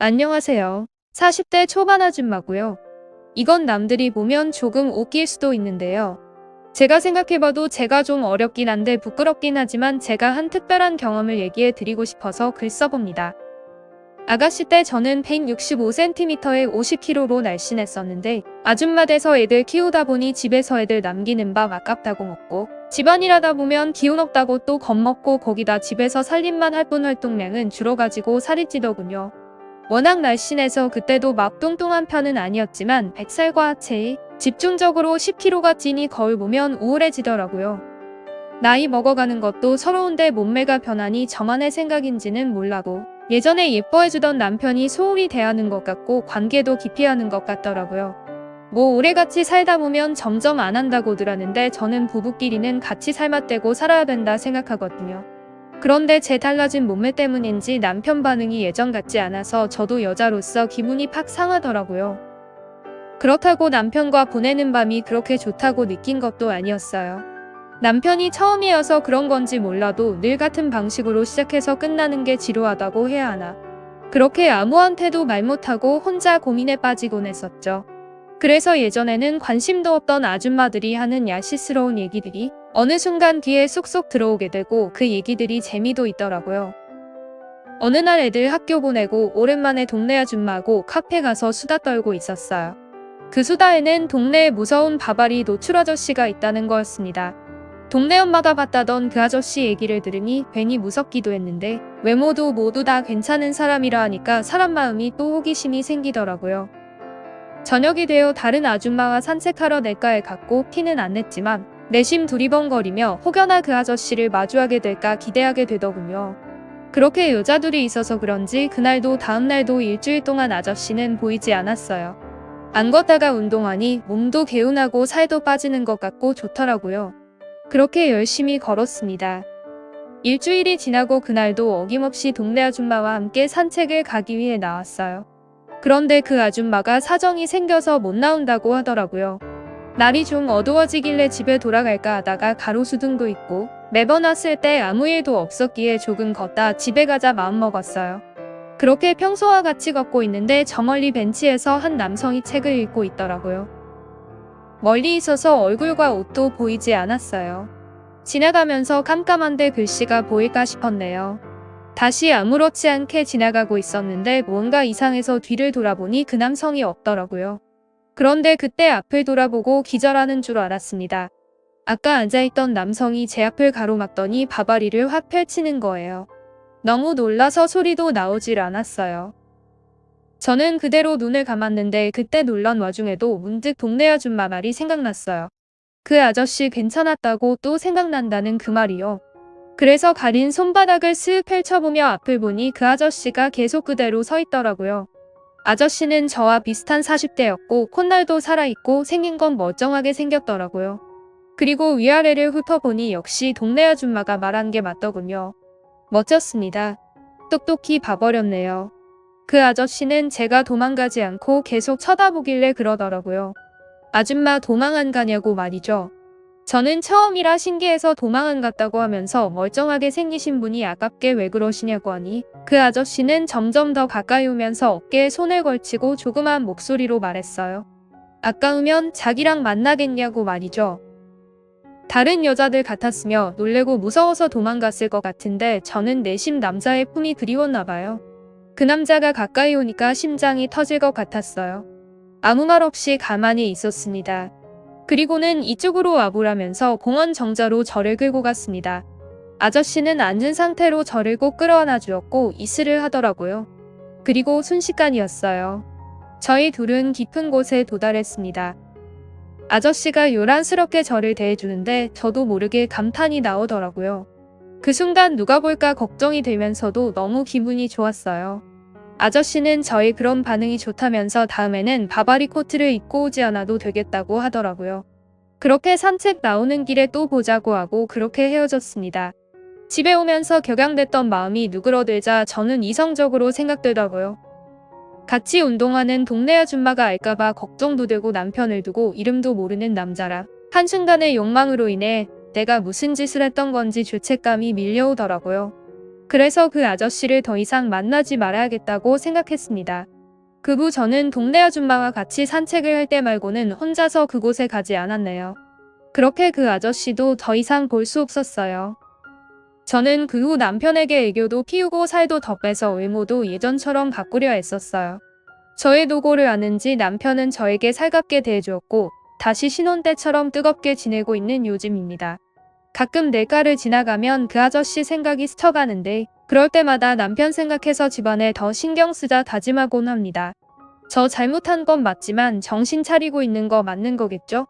안녕하세요. 40대 초반 아줌마고요. 이건 남들이 보면 조금 웃길 수도 있는데요. 제가 생각해봐도 제가 좀 어렵긴 한데 부끄럽긴 하지만 제가 한 특별한 경험을 얘기해 드리고 싶어서 글 써봅니다. 아가씨 때 저는 165cm에 50kg로 날씬했었는데 아줌마 돼서 애들 키우다 보니 집에서 애들 남기는 밥 아깝다고 먹고 집안일 하다 보면 기운 없다고 또 겁먹고 거기다 집에서 살림만 할 뿐 활동량은 줄어가지고 살이 찌더군요. 워낙 날씬해서 그때도 막 뚱뚱한 편은 아니었지만 뱃살과 하체에 집중적으로 10kg가 찌니 거울 보면 우울해지더라고요. 나이 먹어가는 것도 서러운데 몸매가 변하니 저만의 생각인지는 몰라도 예전에 예뻐해주던 남편이 소홀히 대하는 것 같고 관계도 기피하는 것 같더라고요. 뭐 오래같이 살다 보면 점점 안 한다고들 하는데 저는 부부끼리는 같이 살맛대고 살아야 된다 생각하거든요. 그런데 제 달라진 몸매 때문인지 남편 반응이 예전 같지 않아서 저도 여자로서 기분이 팍 상하더라고요. 그렇다고 남편과 보내는 밤이 그렇게 좋다고 느낀 것도 아니었어요. 남편이 처음이어서 그런 건지 몰라도 늘 같은 방식으로 시작해서 끝나는 게 지루하다고 해야 하나. 그렇게 아무한테도 말 못하고 혼자 고민에 빠지곤 했었죠. 그래서 예전에는 관심도 없던 아줌마들이 하는 야시스러운 얘기들이 어느 순간 귀에 쏙쏙 들어오게 되고 그 얘기들이 재미도 있더라고요. 어느 날 애들 학교 보내고 오랜만에 동네 아줌마하고 카페 가서 수다 떨고 있었어요. 그 수다에는 동네에 무서운 바바리 노출 아저씨가 있다는 거였습니다. 동네 엄마가 봤다던 그 아저씨 얘기를 들으니 괜히 무섭기도 했는데 외모도 모두 다 괜찮은 사람이라 하니까 사람 마음이 또 호기심이 생기더라고요. 저녁이 되어 다른 아줌마와 산책하러 냇가에 갔고 티는 안 냈지만 내심 두리번거리며 혹여나 그 아저씨를 마주하게 될까 기대하게 되더군요. 그렇게 여자들이 있어서 그런지 그날도 다음날도 일주일 동안 아저씨는 보이지 않았어요. 안 걷다가 운동하니 몸도 개운하고 살도 빠지는 것 같고 좋더라고요. 그렇게 열심히 걸었습니다. 일주일이 지나고 그날도 어김없이 동네 아줌마와 함께 산책을 가기 위해 나왔어요. 그런데 그 아줌마가 사정이 생겨서 못 나온다고 하더라고요. 날이 좀 어두워지길래 집에 돌아갈까 하다가 가로수등도 있고 매번 왔을 때 아무 일도 없었기에 조금 걷다 집에 가자 마음먹었어요. 그렇게 평소와 같이 걷고 있는데 저 멀리 벤치에서 한 남성이 책을 읽고 있더라고요. 멀리 있어서 얼굴과 옷도 보이지 않았어요. 지나가면서 깜깜한데 글씨가 보일까 싶었네요. 다시 아무렇지 않게 지나가고 있었는데 뭔가 이상해서 뒤를 돌아보니 그 남성이 없더라고요. 그런데 그때 앞을 돌아보고 기절하는 줄 알았습니다. 아까 앉아있던 남성이 제 앞을 가로막더니 바바리를 확 펼치는 거예요. 너무 놀라서 소리도 나오질 않았어요. 저는 그대로 눈을 감았는데 그때 놀란 와중에도 문득 동네 아줌마 말이 생각났어요. 그 아저씨 괜찮았다고 또 생각난다는 그 말이요. 그래서 가린 손바닥을 쓱 펼쳐보며 앞을 보니 그 아저씨가 계속 그대로 서 있더라고요. 아저씨는 저와 비슷한 40대였고 콧날도 살아있고 생긴 건 멀쩡하게 생겼더라고요. 그리고 위아래를 훑어보니 역시 동네 아줌마가 말한 게 맞더군요. 멋졌습니다. 똑똑히 봐버렸네요. 그 아저씨는 제가 도망가지 않고 계속 쳐다보길래 그러더라고요. 아줌마 도망 안 가냐고 말이죠. 저는 처음이라 신기해서 도망 안 갔다고 하면서 멀쩡하게 생기신 분이 아깝게 왜 그러시냐고 하니 그 아저씨는 점점 더 가까이 오면서 어깨에 손을 걸치고 조그만 목소리로 말했어요. 아까우면 자기랑 만나겠냐고 말이죠. 다른 여자들 같았으며 놀래고 무서워서 도망갔을 것 같은데 저는 내심 남자의 품이 그리웠나 봐요. 그 남자가 가까이 오니까 심장이 터질 것 같았어요. 아무 말 없이 가만히 있었습니다. 그리고는 이쪽으로 와보라면서 공원 정자로 저를 끌고 갔습니다. 아저씨는 앉은 상태로 저를 꼭 끌어안아 주었고 이슬을 하더라고요. 그리고 순식간이었어요. 저희 둘은 깊은 곳에 도달했습니다. 아저씨가 요란스럽게 저를 대해주는데 저도 모르게 감탄이 나오더라고요. 그 순간 누가 볼까 걱정이 되면서도 너무 기분이 좋았어요. 아저씨는 저의 그런 반응이 좋다면서 다음에는 바바리 코트를 입고 오지 않아도 되겠다고 하더라고요. 그렇게 산책 나오는 길에 또 보자고 하고 그렇게 헤어졌습니다. 집에 오면서 격양됐던 마음이 누그러들자 저는 이성적으로 생각되더라고요. 같이 운동하는 동네 아줌마가 알까봐 걱정도 되고 남편을 두고 이름도 모르는 남자라 한순간의 욕망으로 인해 내가 무슨 짓을 했던 건지 죄책감이 밀려오더라고요. 그래서 그 아저씨를 더 이상 만나지 말아야겠다고 생각했습니다. 그 후 저는 동네 아줌마와 같이 산책을 할 때 말고는 혼자서 그곳에 가지 않았네요. 그렇게 그 아저씨도 더 이상 볼 수 없었어요. 저는 그 후 남편에게 애교도 피우고 살도 더 빼서 외모도 예전처럼 가꾸려 했었어요. 저의 노고를 아는지 남편은 저에게 살갑게 대해주었고 다시 신혼 때처럼 뜨겁게 지내고 있는 요즘입니다. 가끔 내가를 지나가면 그 아저씨 생각이 스쳐가는데 그럴 때마다 남편 생각해서 집안에 더 신경 쓰자 다짐하곤 합니다. 저 잘못한 건 맞지만 정신 차리고 있는 거 맞는 거겠죠?